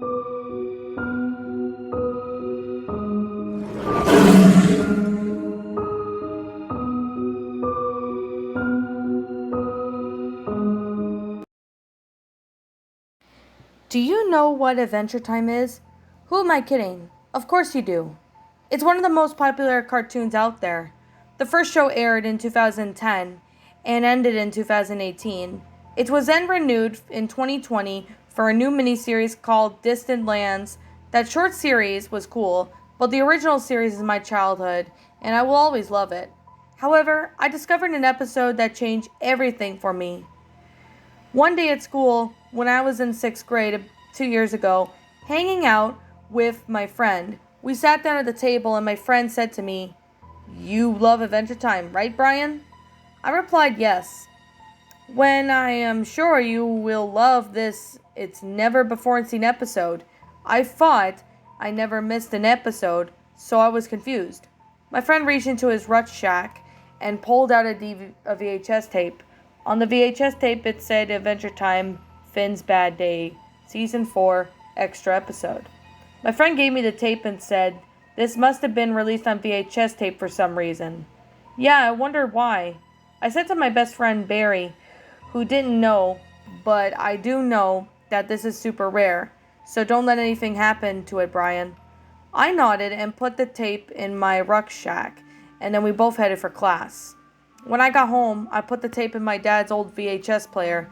Do you know what Adventure Time is? Who am I kidding? Of course you do. It's one of the most popular cartoons out there. The first show aired in 2010 and ended in 2018. It was then renewed in 2020 for a new miniseries called Distant Lands. That short series was cool, but the original series is my childhood, and I will always love it. However, I discovered an episode that changed everything for me. One day at school, when I was in 6th grade 2 years ago, hanging out with my friend, we sat down at the table and my friend said to me, "You love Adventure Time, right, Brian?" I replied yes. "When I am sure you will love this it's never before seen episode." I thought I never missed an episode, so I was confused. My friend reached into his rucksack and pulled out a VHS tape. On the VHS tape, it said Adventure Time, Finn's Bad Day, Season 4, Extra Episode. My friend gave me the tape and said, "This must have been released on VHS tape for some reason." Yeah, I wondered why. I said to my best friend Barry, who didn't know, but I do know that this is super rare, so don't let anything happen to it, Brian. I nodded and put the tape in my rucksack, and then we both headed for class. When I got home, I put the tape in my dad's old VHS player.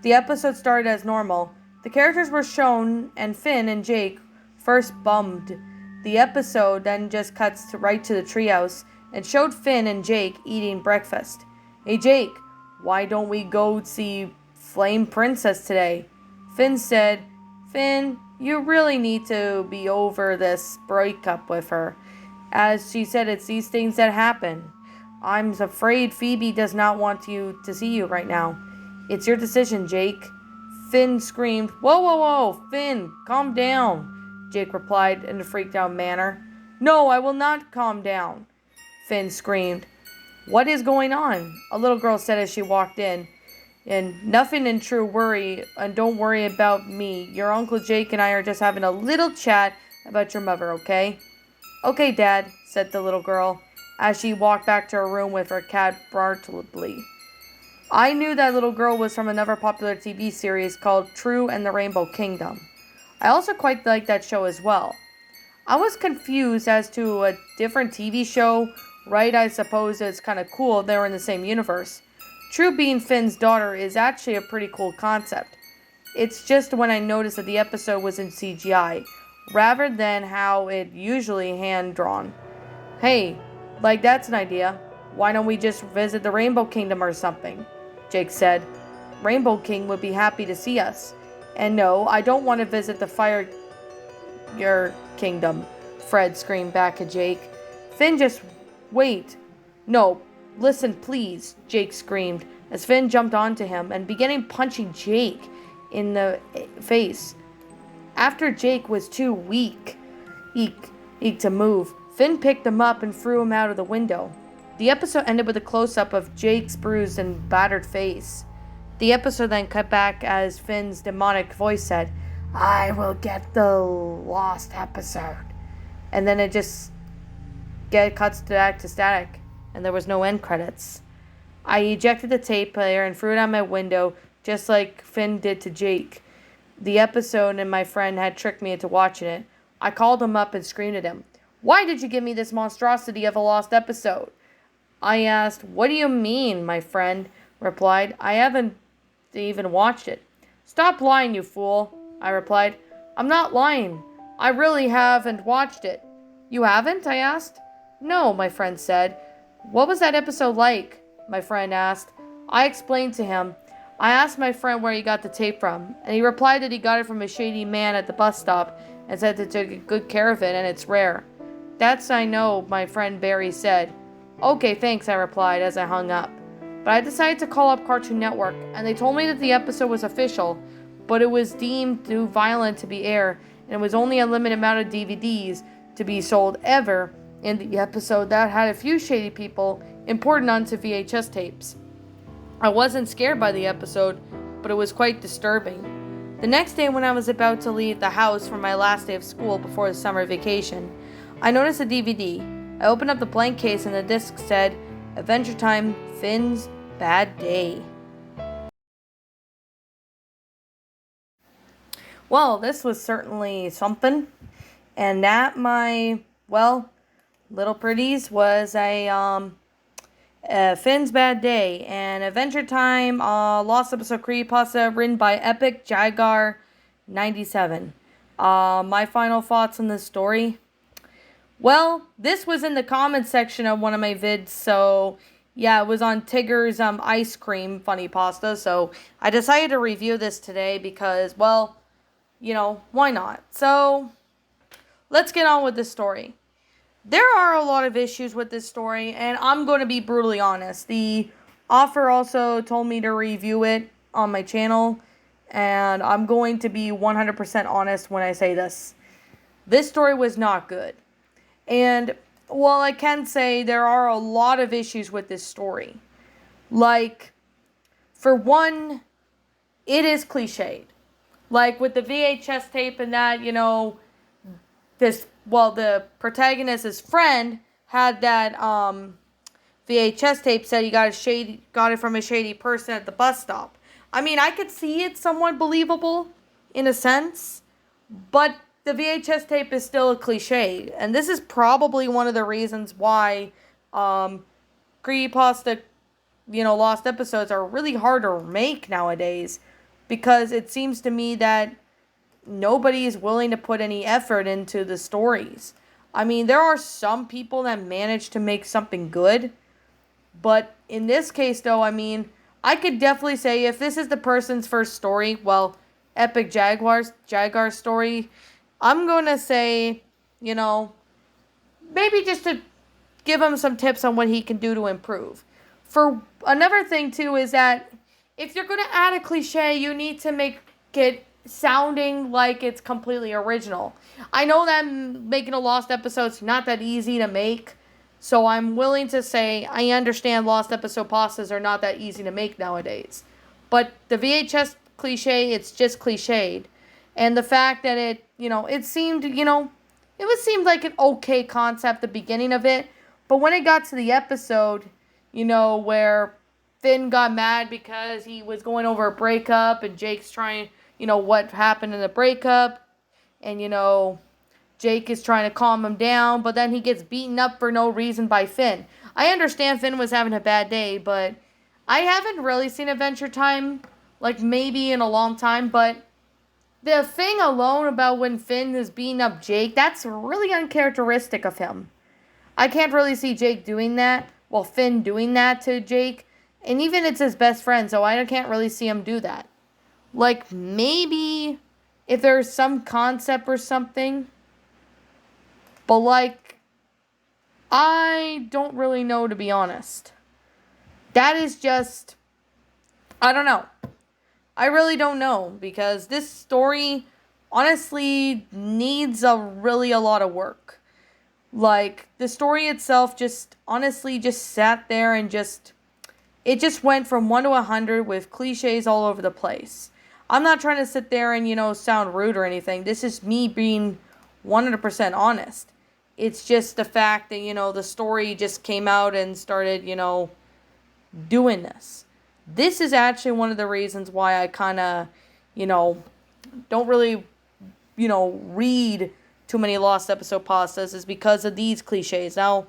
The episode started as normal. The characters were shown, and Finn and Jake first bummed. The episode then just cuts right to the treehouse and showed Finn and Jake eating breakfast. "Hey Jake, why don't we go see Flame Princess today?" Finn said, "Finn, you really need to be over this breakup with her. As she said, it's these things that happen. I'm afraid Phoebe does not want you to see you right now. It's your decision, Jake." Finn screamed, "Whoa, whoa, whoa, Finn, calm down," Jake replied in a freaked out manner. "No, I will not calm down," Finn screamed. "What is going on?" a little girl said as she walked in. "And nothing in true worry, and don't worry about me. Your Uncle Jake and I are just having a little chat about your mother, okay?" "Okay, Dad," said the little girl, as she walked back to her room with her cat Bartleby. I knew that little girl was from another popular TV series called True and the Rainbow Kingdom. I also quite liked that show as well. I was confused as to a different TV show, right? I suppose it's kind of cool they were in the same universe. True being Finn's daughter is actually a pretty cool concept. It's just when I noticed that the episode was in CGI, rather than how it usually hand-drawn. "Hey, like that's an idea. Why don't we just visit the Rainbow Kingdom or something?" Jake said. "Rainbow King would be happy to see us." "And no, I don't want to visit the Fire your Kingdom," Fred screamed back at Jake. "Finn, just wait." "No, listen, please," Jake screamed as Finn jumped onto him and began punching Jake in the face. After Jake was too weak to move, Finn picked him up and threw him out of the window. The episode ended with a close-up of Jake's bruised and battered face. The episode then cut back as Finn's demonic voice said, "I will get the lost episode." And then it just cuts back to static, and there was no end credits. I ejected the tape player and threw it out my window, just like Finn did to Jake. The episode and my friend had tricked me into watching it. I called him up and screamed at him, "Why did you give me this monstrosity of a lost episode?" I asked. "What do you mean?" My friend replied. "I haven't even watched it." "Stop lying, you fool," I replied. "I'm not lying. I really haven't watched it." "You haven't?" I asked. "No," my friend said. "What was that episode like?" my friend asked. I explained to him. I asked my friend where he got the tape from, and he replied that he got it from a shady man at the bus stop and said to take good care of it and it's rare. "That's I know," my friend Barry said. "Okay, thanks," I replied as I hung up. But I decided to call up Cartoon Network, and they told me that the episode was official, but it was deemed too violent to be aired, and it was only a limited amount of DVDs to be sold ever in the episode that had a few shady people imported onto VHS tapes. I wasn't scared by the episode, but it was quite disturbing. The next day, when I was about to leave the house for my last day of school before the summer vacation, I noticed a DVD. I opened up the blank case and the disc said, Adventure Time, Finn's Bad Day. Well, this was certainly something. And that, my, little pretties, was a Finn's Bad Day, and Adventure Time, Lost Episode Creepypasta, written by Epic Jaguar 97. My final thoughts on this story. Well, this was in the comments section of one of my vids, so yeah, it was on Tigger's ice cream funny pasta, so I decided to review this today because, well, why not? So, let's get on with this story. There are a lot of issues with this story, and I'm going to be brutally honest. The author also told me to review it on my channel, and I'm going to be 100% honest when I say this. This story was not good. And while I can say there are a lot of issues with this story, like, for one, it is cliched. Like, with the VHS tape and that, the protagonist's friend had that VHS tape, said he got it from a shady person at the bus stop. I mean, I could see it somewhat believable in a sense, but the VHS tape is still a cliche, and this is probably one of the reasons why creepypasta, lost episodes are really hard to make nowadays, because it seems to me that nobody is willing to put any effort into the stories. I mean, there are some people that manage to make something good, but in this case, though, I mean, I could definitely say if this is the person's first story, Epic Jaguar story, I'm going to say, maybe just to give him some tips on what he can do to improve. For another thing, too, is that if you're going to add a cliche, you need to make it sounding like it's completely original. I know that making a Lost episode's not that easy to make, so I'm willing to say I understand Lost episode pastas are not that easy to make nowadays. But the VHS cliche, it's just cliched. And the fact that it seemed like an okay concept at the beginning of it, but when it got to the episode, where Finn got mad because he was going over a breakup and Jake's trying, what happened in the breakup, and, Jake is trying to calm him down, but then he gets beaten up for no reason by Finn. I understand Finn was having a bad day, but I haven't really seen Adventure Time, maybe in a long time, but the thing alone about when Finn is beating up Jake, that's really uncharacteristic of him. I can't really see Jake doing that, Finn doing that to Jake, and even it's his best friend, so I can't really see him do that. Maybe if there's some concept or something, but I don't really know, to be honest. That is just, I don't know. I really don't know, because this story honestly needs a lot of work. The story itself just honestly just sat there and it just went from 1 to 100 with cliches all over the place. I'm not trying to sit there and, sound rude or anything. This is me being 100% honest. It's just the fact that, the story just came out and started, doing this. This is actually one of the reasons why I kind of, don't really, read too many Lost episode pastas, is because of these cliches. Now,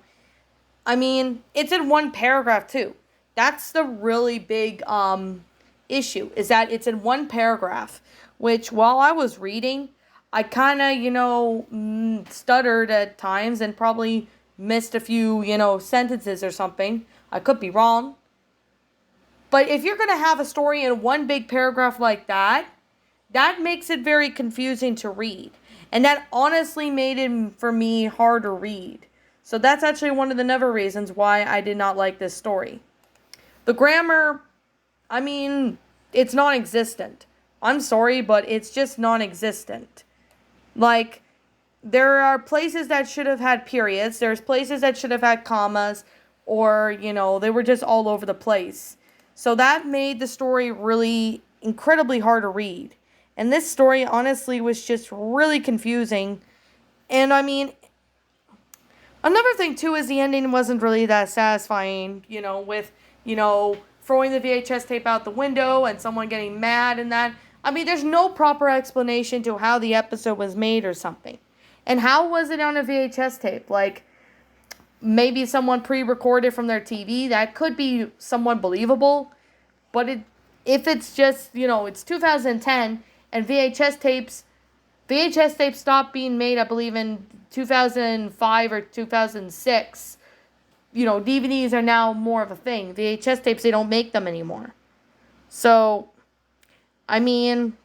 I mean, it's in one paragraph too. That's the really big issue, is that it's in one paragraph, which while I was reading, I kind of, stuttered at times and probably missed a few, sentences or something. I could be wrong. But if you're going to have a story in one big paragraph like that, that makes it very confusing to read. And that honestly made it, for me, hard to read. So that's actually one of the other reasons why I did not like this story. The grammar, I mean, it's non-existent. I'm sorry, but it's just non-existent. There are places that should have had periods. There's places that should have had commas. Or, they were just all over the place. So that made the story really incredibly hard to read. And this story, honestly, was just really confusing. And I mean, another thing, too, is the ending wasn't really that satisfying, with, throwing the VHS tape out the window and someone getting mad and that. I mean, there's no proper explanation to how the episode was made or something. And how was it on a VHS tape? Like, maybe someone pre-recorded from their TV. That could be somewhat believable. But if it's just, it's 2010 and VHS tapes stopped being made, I believe, in 2005 or 2006. DVDs are now more of a thing. VHS tapes, they don't make them anymore. So, I mean,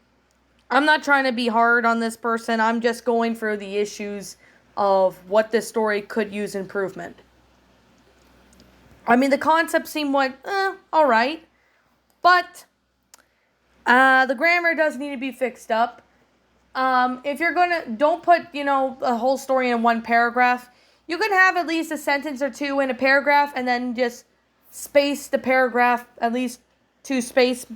I'm not trying to be hard on this person. I'm just going through the issues of what this story could use improvement. I mean, the concept seemed alright. But, the grammar does need to be fixed up. If you're don't put, a whole story in one paragraph. You can have at least a sentence or two in a paragraph and then just space the paragraph, at least 2 space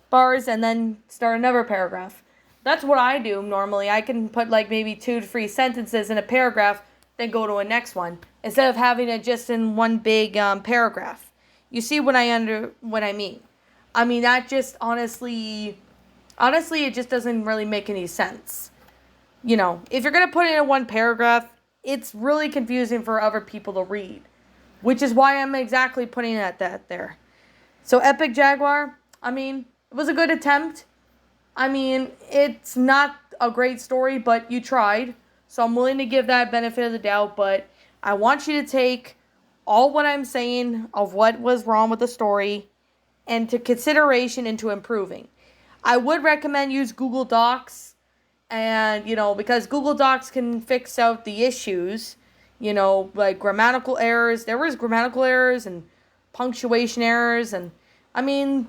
bars, and then start another paragraph. That's what I do normally. I can put like maybe 2 to 3 sentences in a paragraph, then go to a next one, instead of having it just in one big paragraph. You see what I mean? I mean, that just honestly, it just doesn't really make any sense. If you're going to put it in one paragraph, it's really confusing for other people to read, which is why I'm exactly putting it at that there. So Epic Jaguar, I mean, it was a good attempt. I mean, it's not a great story, but you tried. So I'm willing to give that benefit of the doubt, but I want you to take all what I'm saying of what was wrong with the story and to consideration into improving. I would recommend use Google Docs. And, because Google Docs can fix out the issues, like grammatical errors. There was grammatical errors and punctuation errors. And, I mean,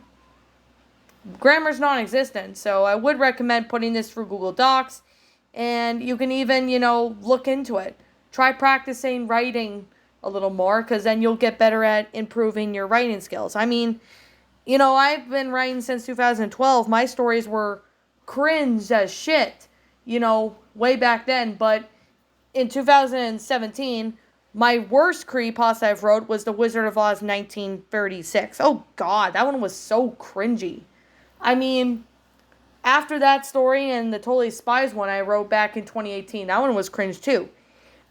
grammar's non-existent. So I would recommend putting this through Google Docs. And you can even, look into it. Try practicing writing a little more, because then you'll get better at improving your writing skills. I mean, I've been writing since 2012. My stories were cringe as shit. Way back then, but in 2017, my worst creepypasta I've wrote was The Wizard of Oz 1936. Oh god, that one was so cringy. I mean, after that story and the Totally Spies one I wrote back in 2018, that one was cringe too.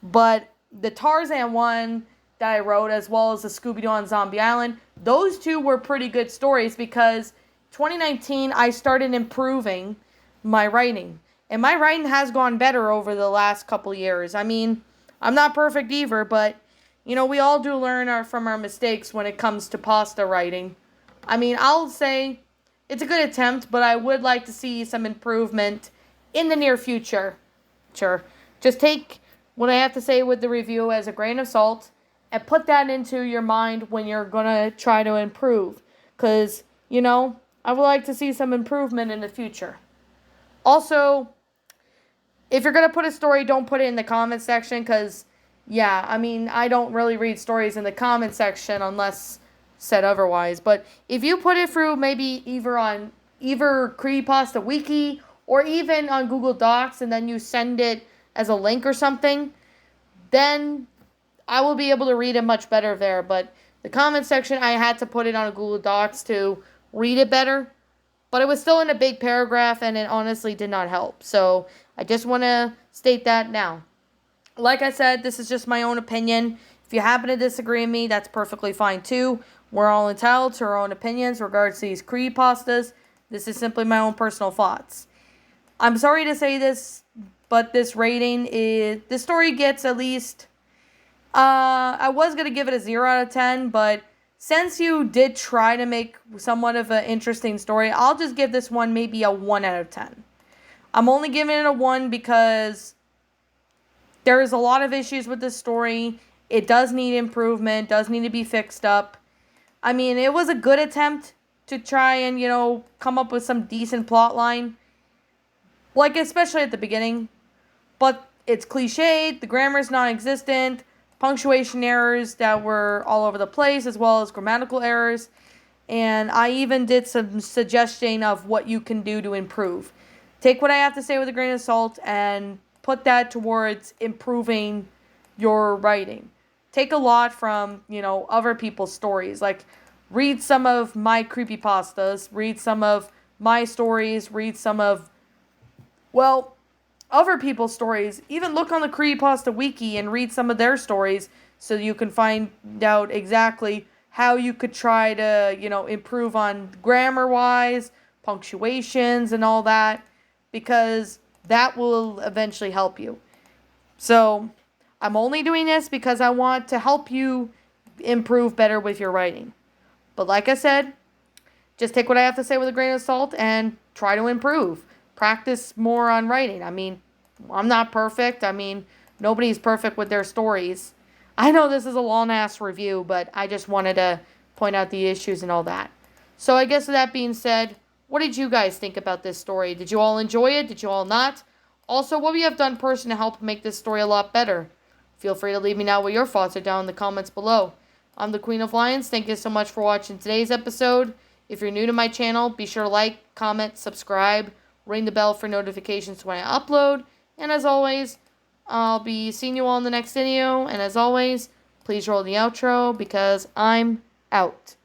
But the Tarzan one that I wrote, as well as the Scooby-Doo on Zombie Island, those two were pretty good stories because 2019 I started improving my writing. And my writing has gone better over the last couple years. I mean, I'm not perfect either, but, we all do learn from our mistakes when it comes to pasta writing. I mean, I'll say it's a good attempt, but I would like to see some improvement in the near future. Sure. Just take what I have to say with the review as a grain of salt and put that into your mind when you're going to try to improve. Because, I would like to see some improvement in the future. Also, if you're going to put a story, don't put it in the comment section because, I don't really read stories in the comment section unless said otherwise. But if you put it through maybe either Creepypasta Wiki or even on Google Docs and then you send it as a link or something, then I will be able to read it much better there. But the comment section, I had to put it on Google Docs to read it better. But it was still in a big paragraph, and it honestly did not help. So I just want to state that now. Like I said, this is just my own opinion. If you happen to disagree with me, that's perfectly fine too. We're all entitled to our own opinions regards to these creepypastas. This is simply my own personal thoughts. I'm sorry to say this, but this story gets at least, I was going to give it a 0 out of 10, but since you did try to make somewhat of an interesting story, I'll just give this one maybe a 1 out of 10. I'm only giving it a 1 because there is a lot of issues with this story. It does need improvement, does need to be fixed up. I mean, it was a good attempt to try and, come up with some decent plot line. Like, especially at the beginning. But it's cliched, the grammar's non-existent, punctuation errors that were all over the place, as well as grammatical errors. And I even did some suggestion of what you can do to improve. take what I have to say with a grain of salt and put that towards improving your writing. Take a lot from, other people's stories. Like, read some of my creepypastas, read some of my stories, read some of, well, other people's stories. Even look on the Creepypasta Wiki and read some of their stories so you can find out exactly how you could try to, improve on grammar wise, punctuations, and all that, because that will eventually help you. So, I'm only doing this because I want to help you improve better with your writing. But like I said, just take what I have to say with a grain of salt and try to improve. Practice more on writing. I mean, I'm not perfect. I mean, nobody's perfect with their stories. I know this is a long ass review, but I just wanted to point out the issues and all that. So I guess with that being said, what did you guys think about this story? Did you all enjoy it? Did you all not? Also, what would you have done personally to help make this story a lot better? Feel free to leave me know what your thoughts are down in the comments below. I'm the Queen of Lions. Thank you so much for watching today's episode. If you're new to my channel, be sure to like, comment, subscribe, ring the bell for notifications when I upload. And as always, I'll be seeing you all in the next video. And as always, please roll the outro because I'm out.